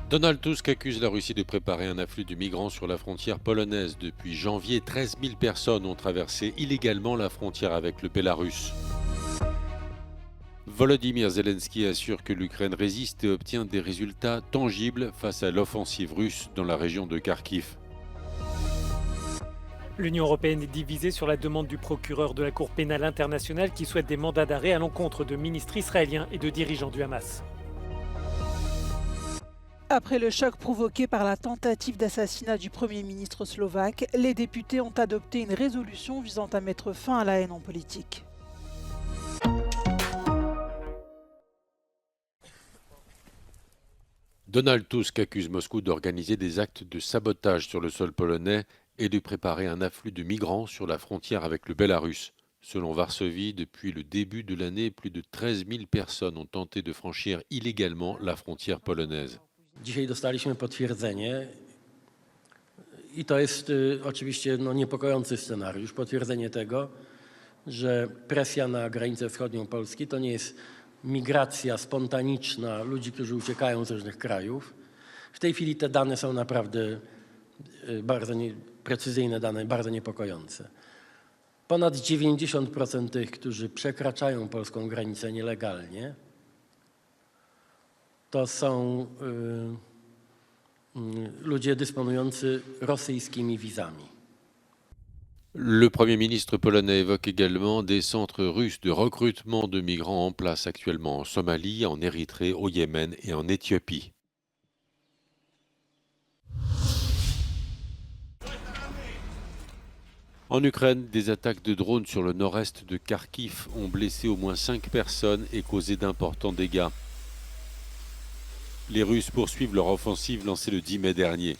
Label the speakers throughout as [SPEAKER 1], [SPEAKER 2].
[SPEAKER 1] Donald Tusk accuse la Russie de préparer un afflux de migrants sur la frontière polonaise. Depuis janvier, 13 000 personnes ont traversé illégalement la frontière avec le Bélarus. Volodymyr Zelensky assure que l'Ukraine résiste et obtient des résultats tangibles face à l'offensive russe dans la région de Kharkiv.
[SPEAKER 2] L'Union européenne est divisée sur la demande du procureur de la Cour pénale internationale qui souhaite des mandats d'arrêt à l'encontre de ministres israéliens et de dirigeants du Hamas.
[SPEAKER 3] Après le choc provoqué par la tentative d'assassinat du Premier ministre slovaque, les députés ont adopté une résolution visant à mettre fin à la haine en politique.
[SPEAKER 1] Donald Tusk accuse Moscou d'organiser des actes de sabotage sur le sol polonais et de préparer un afflux de migrants sur la frontière avec le Bélarus. Selon Varsovie, depuis le début de l'année, plus de 13 000 personnes ont tenté de franchir illégalement la frontière polonaise.
[SPEAKER 4] Dzisiaj dostaliśmy potwierdzenie i to jest oczywiście niepokojący scenariusz, potwierdzenie tego, że presja na granicę wschodnią Polski to nie jest migracja spontaniczna ludzi, którzy uciekają z różnych krajów. W tej chwili te dane są naprawdę bardzo precyzyjne dane, bardzo niepokojące. Ponad 90% tych, którzy przekraczają polską granicę nielegalnie, to są ludzie dysponujący rosyjskimi wizami.
[SPEAKER 1] Le Premier ministre polonais évoque également des centres russes de recrutement de migrants en place actuellement en Somalie, en Érythrée, au Yémen et en Éthiopie. En Ukraine, des attaques de drones sur le nord-est de Kharkiv ont blessé au moins 5 personnes et causé d'importants dégâts. Les Russes poursuivent leur offensive lancée le 10 mai dernier.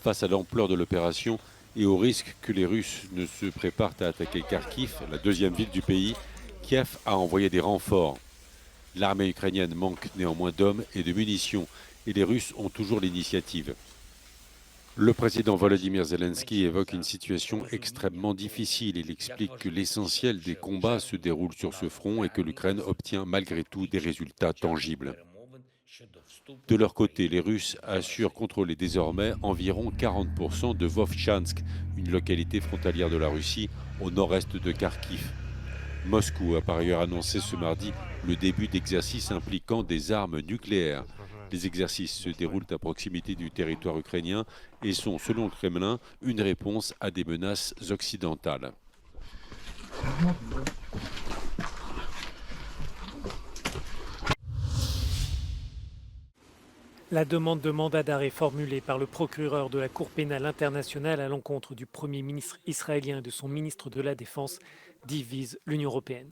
[SPEAKER 1] Face à l'ampleur de l'opération et au risque que les Russes ne se préparent à attaquer Kharkiv, la deuxième ville du pays, Kiev a envoyé des renforts. L'armée ukrainienne manque néanmoins d'hommes et de munitions et les Russes ont toujours l'initiative. Le président Volodymyr Zelensky évoque une situation extrêmement difficile. Il explique que l'essentiel des combats se déroule sur ce front et que l'Ukraine obtient malgré tout des résultats tangibles. De leur côté, les Russes assurent contrôler désormais environ 40% de Vovchansk, une localité frontalière de la Russie au nord-est de Kharkiv. Moscou a par ailleurs annoncé ce mardi le début d'exercices impliquant des armes nucléaires. Les exercices se déroulent à proximité du territoire ukrainien et sont, selon le Kremlin, une réponse à des menaces occidentales.
[SPEAKER 2] La demande de mandat d'arrêt formulée par le procureur de la Cour pénale internationale à l'encontre du Premier ministre israélien et de son ministre de la Défense divise l'Union européenne.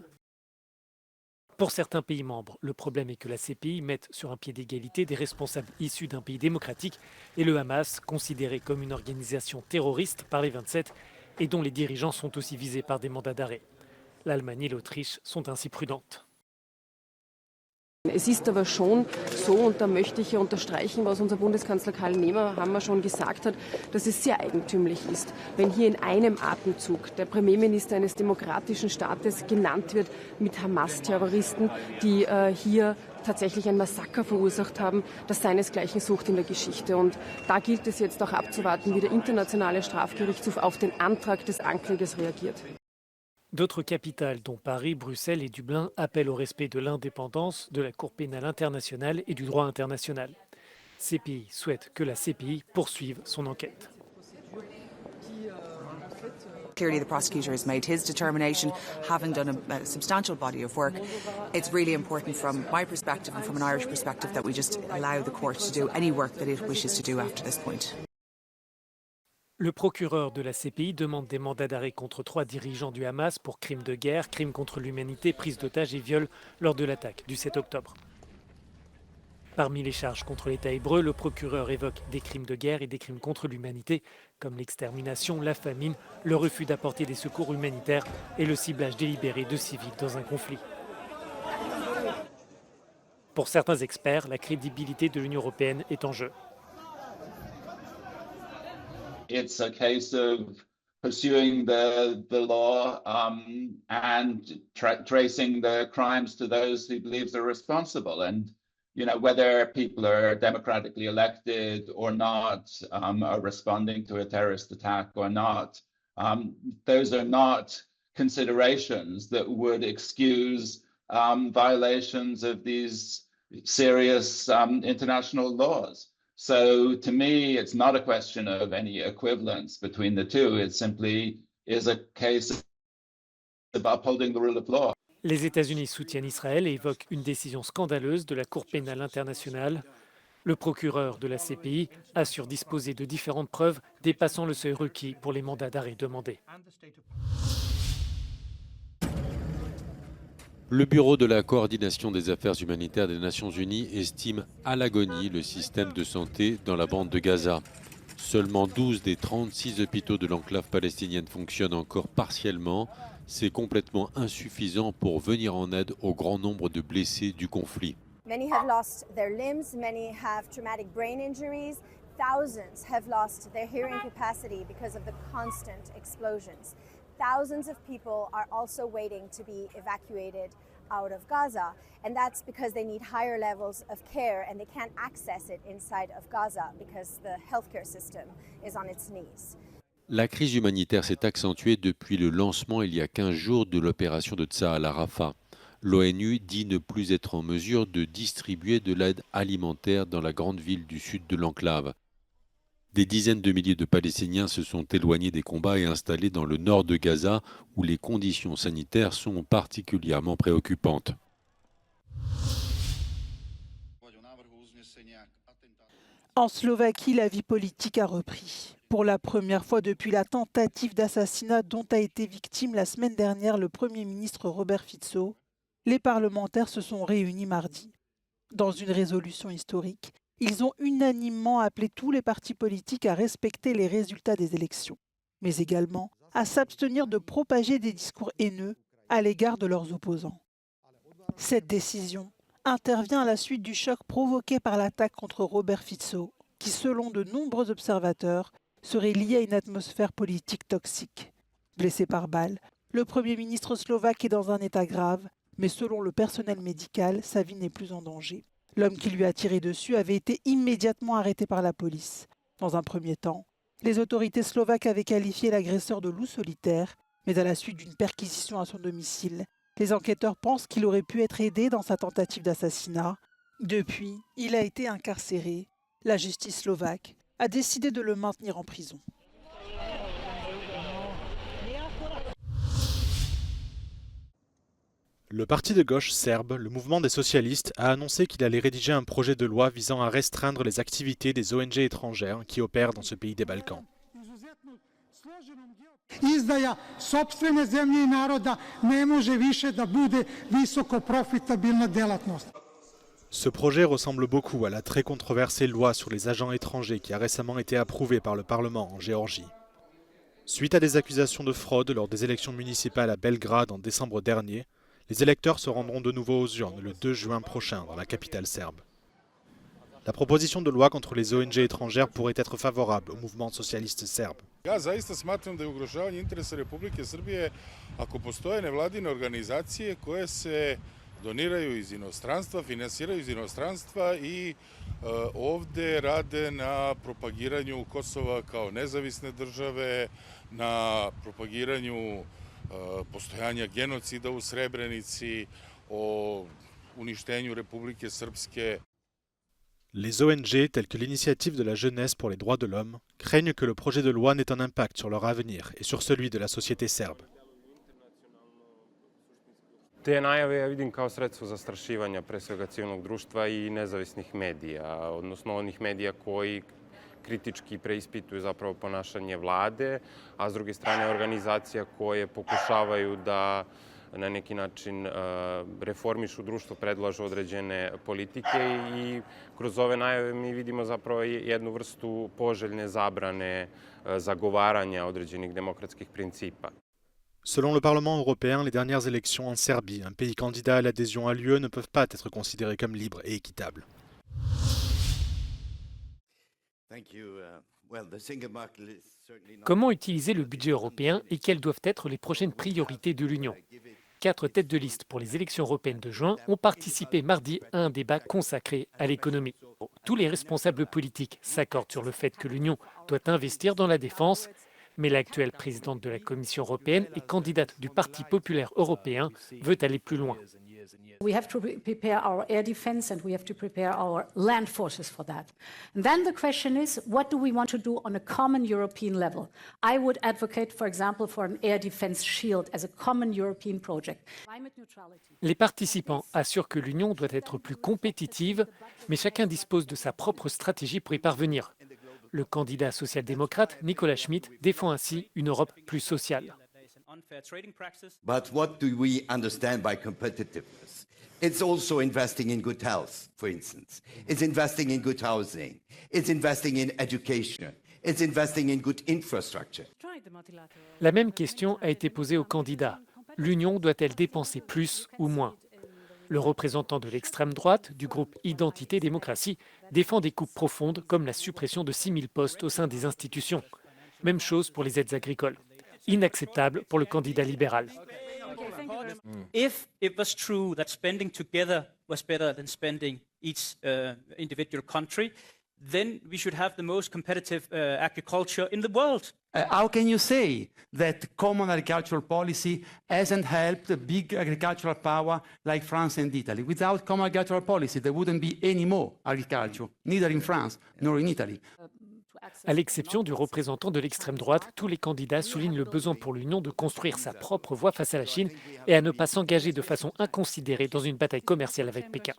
[SPEAKER 2] Pour certains pays membres, le problème est que la CPI mette sur un pied d'égalité des responsables issus d'un pays démocratique et le Hamas, considéré comme une organisation terroriste par les 27 et dont les dirigeants sont aussi visés par des mandats d'arrêt. L'Allemagne et l'Autriche sont ainsi prudentes.
[SPEAKER 5] Es ist aber schon so, und da möchte ich unterstreichen, was unser Bundeskanzler Karl Nehammer schon gesagt hat, dass es sehr eigentümlich ist, wenn hier in einem Atemzug der Premierminister eines demokratischen Staates genannt wird mit Hamas-Terroristen, die hier tatsächlich ein Massaker verursacht haben, das seinesgleichen sucht in der Geschichte. Und da gilt es jetzt auch abzuwarten, wie der Internationale Strafgerichtshof auf den Antrag des Anklägers reagiert.
[SPEAKER 2] D'autres capitales, dont Paris, Bruxelles et Dublin, appellent au respect de l'indépendance de la Cour pénale internationale et du droit international. Ces pays souhaitent que la CPI poursuive son enquête.
[SPEAKER 6] Clearly the prosecutor has made his determination, having done a substantial body of work. It's really important from my perspective and from an Irish perspective that we just allow the court to do any work that it wishes to do after this point.
[SPEAKER 2] Le procureur de la CPI demande des mandats d'arrêt contre 3 dirigeants du Hamas pour crimes de guerre, crimes contre l'humanité, prise d'otages et viols lors de l'attaque du 7 octobre. Parmi les charges contre l'État hébreu, le procureur évoque des crimes de guerre et des crimes contre l'humanité, comme l'extermination, la famine, le refus d'apporter des secours humanitaires et le ciblage délibéré de civils dans un conflit. Pour certains experts, la crédibilité de l'Union européenne est en jeu.
[SPEAKER 7] It's a case of pursuing the law and tracing the crimes to those who believe they're responsible. And, whether people are democratically elected or not, are responding to a terrorist attack or not. Those are not considerations that would excuse violations of these serious international laws. So to me, it's not a question of any equivalence between the two. It simply is a case of upholding the rule of law.
[SPEAKER 2] Les États-Unis soutiennent Israël et évoquent une décision scandaleuse de la Cour pénale internationale. Le procureur de la CPI assure disposer de différentes preuves dépassant le seuil requis pour les mandats d'arrêt demandés.
[SPEAKER 1] Le Bureau de la coordination des affaires humanitaires des Nations Unies estime à l'agonie le système de santé dans la bande de Gaza. Seulement 12 des 36 hôpitaux de l'enclave palestinienne fonctionnent encore partiellement. C'est complètement insuffisant pour venir en aide au grand nombre de blessés du conflit.
[SPEAKER 8] Many have lost their limbs, many have traumatic brain injuries, thousands have lost their hearing capacity because of the constant explosions. Thousands of people are also waiting to be evacuated out of Gaza, and that's because they need higher levels of care and they can't access it inside of Gaza because the healthcare system is on its knees.
[SPEAKER 1] La crise humanitaire s'est accentuée depuis le lancement il y a 15 jours de l'opération de Tsahal à Rafah. L'ONU dit ne plus être en mesure de distribuer de l'aide alimentaire dans la grande ville du sud de l'enclave. Des dizaines de milliers de Palestiniens se sont éloignés des combats et installés dans le nord de Gaza, où les conditions sanitaires sont particulièrement préoccupantes.
[SPEAKER 3] En Slovaquie, la vie politique a repris. Pour la première fois depuis la tentative d'assassinat dont a été victime la semaine dernière le Premier ministre Robert Fico, les parlementaires se sont réunis mardi. Dans une résolution historique, ils ont unanimement appelé tous les partis politiques à respecter les résultats des élections, mais également à s'abstenir de propager des discours haineux à l'égard de leurs opposants. Cette décision intervient à la suite du choc provoqué par l'attaque contre Robert Fico, qui, selon de nombreux observateurs, serait lié à une atmosphère politique toxique. Blessé par balle, le Premier ministre slovaque est dans un état grave, mais selon le personnel médical, sa vie n'est plus en danger. L'homme qui lui a tiré dessus avait été immédiatement arrêté par la police. Dans un premier temps, les autorités slovaques avaient qualifié l'agresseur de loup solitaire, mais à la suite d'une perquisition à son domicile, les enquêteurs pensent qu'il aurait pu être aidé dans sa tentative d'assassinat. Depuis, il a été incarcéré. La justice slovaque a décidé de le maintenir en prison.
[SPEAKER 9] Le parti de gauche serbe, le mouvement des socialistes, a annoncé qu'il allait rédiger un projet de loi visant à restreindre les activités des ONG étrangères qui opèrent dans ce pays des Balkans.
[SPEAKER 10] Izdaja sopstvene zemlje i naroda ne može više da bude visoko profitabilna delatnost.
[SPEAKER 9] Ce projet ressemble beaucoup à la très controversée loi sur les agents étrangers qui a récemment été approuvée par le Parlement en Géorgie. Suite à des accusations de fraude lors des élections municipales à Belgrade en décembre dernier, les électeurs se rendront de nouveau aux urnes le 2 juin prochain dans la capitale serbe. La proposition de loi contre les ONG étrangères pourrait être favorable au mouvement socialiste serbe.
[SPEAKER 11] Ja zaista smatram da je ugrožavanje interesa Republike Srbije ako postoje nevladine organizacije koje se doniraju iz inostranstva, finansiraju iz inostranstva i ovde rade na propagiranju Kosova kao nezavisne države, na propagiranju postojanja genocida u Srebrenici, o uništenju Republike Srpske.
[SPEAKER 9] Les ONG, telles que l'Initiative de la jeunesse pour les droits de l'homme, craignent que le projet de loi n'ait un impact sur leur avenir et sur celui de la société serbe.
[SPEAKER 12] Te najave ja vidim kao sredstvo zastrašivanja pre svega civilnog društva i nezavisnih medija, odnosno onih medija koji kritički preispituju zapravo ponašanje vlade, a s druge strane organizacija koje pokušavaju da na neki način reformišu društvo, predlažu određene politike i kroz ove najave mi vidimo zapravo jednu vrstu poželjne zabrane zagovaranja određenih demokratskih principa.
[SPEAKER 9] Selon le Parlement européen, les dernières élections en Serbie, un pays candidat à l'adhésion à l'UE, ne peuvent pas être considérées comme libres et équitables.
[SPEAKER 2] Comment utiliser le budget européen et quelles doivent être les prochaines priorités de l'Union ? 4 têtes de liste pour les élections européennes de juin ont participé mardi à un débat consacré à l'économie. Tous les responsables politiques s'accordent sur le fait que l'Union doit investir dans la défense, mais l'actuelle présidente de la Commission européenne et candidate du Parti populaire européen veut aller plus loin.
[SPEAKER 13] We have to prepare our air defense and we have to prepare our land forces for that. And then the question is, what do we want to do on a common European level? I would advocate, for example, for an air defense shield as a common European project. Climate neutrality.
[SPEAKER 2] Les participants assurent que l'Union doit être plus compétitive, mais chacun dispose de sa propre stratégie pour y parvenir. Le candidat social-démocrate, Nicolas Schmit, défend ainsi une Europe plus sociale.
[SPEAKER 14] But what do we understand by competitiveness? It's also investing in good health, for instance. It's investing in good housing. It's investing in education. It's investing in good infrastructure.
[SPEAKER 2] La même question a été posée aux candidats. L'Union doit-elle dépenser plus ou moins? Le représentant de l'extrême droite, du groupe Identité Démocratie, défend des coupes profondes comme la suppression de 6 000 postes au sein des institutions. Même chose pour les aides agricoles. Inacceptable pour le candidat libéral.
[SPEAKER 15] If it was true that spending together was better than spending each individual country, then we should have the most competitive agriculture in the world.
[SPEAKER 16] How can you say that common agricultural policy hasn't helped a big agricultural power like France and Italy? Without common agricultural policy, there wouldn't be any more agriculture, neither in France nor in Italy.
[SPEAKER 2] À l'exception du représentant de l'extrême droite, tous les candidats soulignent le besoin pour l'Union de construire sa propre voie face à la Chine et à ne pas s'engager de façon inconsidérée dans une bataille commerciale avec Pékin.